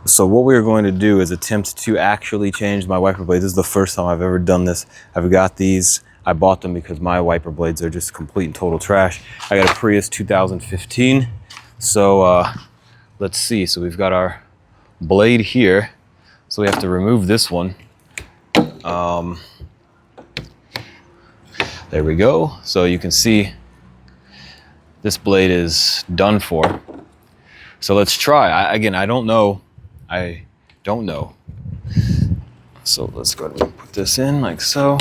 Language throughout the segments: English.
So what we're going to do is attempt to actually change my wiper blades. This is the first time I've ever done this. I've got these. I bought them because my wiper blades are just complete and total trash. I got a Prius 2015. So let's see. So we've got our blade here. So we have to remove this one. There we go. So you can see this blade is done for. So let's try. I don't know. I don't know. So let's go ahead and put this in like so.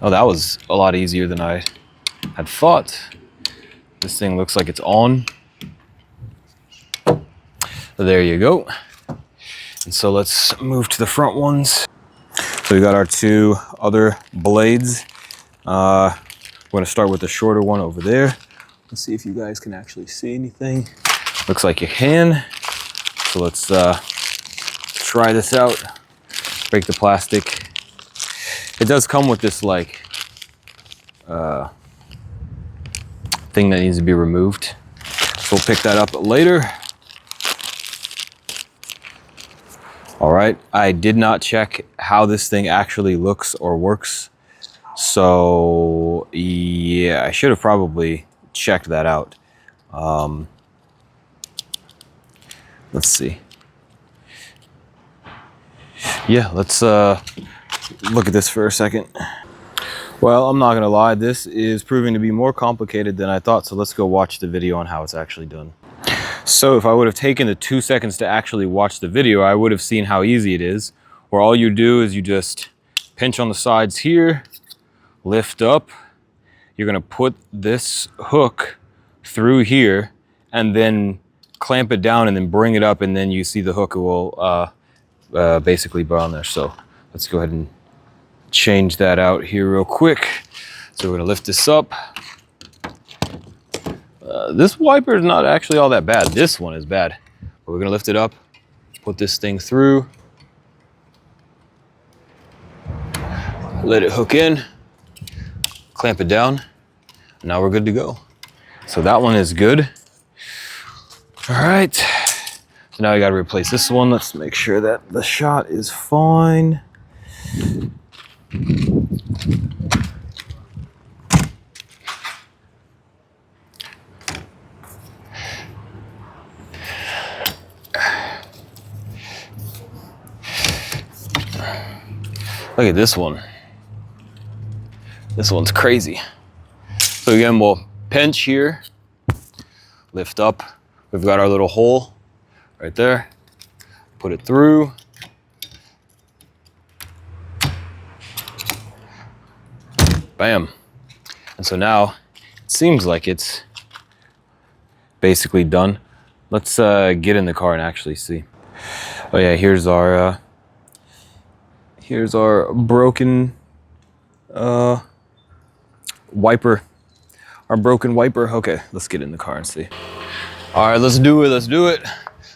Oh, that was a lot easier than I had thought. This thing looks like it's on. There you go. And so let's move to the front ones. So we got our two other blades. We're gonna start with the shorter one over there. Let's see if you guys can actually see anything. Looks like you can. So let's try this out. Break the plastic. It does come with this like thing that needs to be removed. So we'll pick that up later. All right, I did not check how this thing actually looks or works. So yeah, I should have probably checked that out. Let's see. Yeah, let's look at this for a second. Well, I'm not gonna lie, this is proving to be more complicated than I thought, so let's go watch the video on how it's actually done. So if I would have taken the 2 seconds to actually watch the video, I would have seen how easy it is, where all you do is you just pinch on the sides here, lift up, you're gonna put this hook through here, and then clamp it down and then bring it up, and then you see the hook will basically be on there. So let's go ahead and change that out here real quick. So we're gonna lift this up. This wiper is not actually all that bad. This one is bad. But we're gonna lift it up, put this thing through, let it hook in, clamp it down, and now we're good to go. So that one is good. All right, so now I gotta replace this one. Let's make sure that the shot is fine. Look at this one. This one's crazy. So again, we'll pinch here, lift up. We've got our little hole right there. Put it through. Bam. And so now it seems like it's basically done. Let's get in the car and actually see. Oh yeah, here's our broken wiper. Our broken wiper. Okay, let's get in the car and see. All right, let's do it. Let's do it.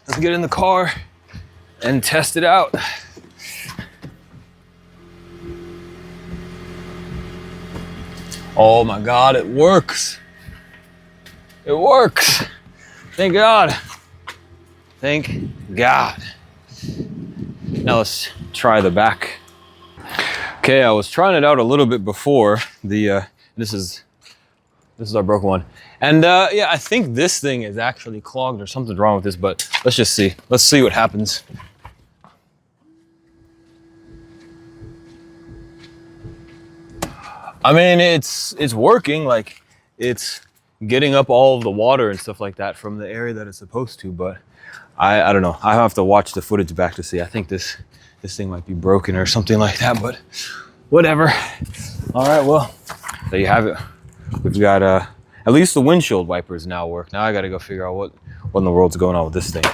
Let's get in the car and test it out. Oh my God, it works. It works. Thank God. Thank God. Now let's try the back. Okay, I was trying it out a little bit before. This is our broken one. And yeah, I think this thing is actually clogged or something's wrong with this, but let's just see. Let's see what happens. I mean, it's working, like it's getting up all of the water and stuff like that from the area that it's supposed to, but I don't know. I have to watch the footage back to see. I think this thing might be broken or something like that, but whatever. All right, well, there you have it. We've got at least the windshield wipers now work. Now I got to go figure out what in the world's going on with this thing.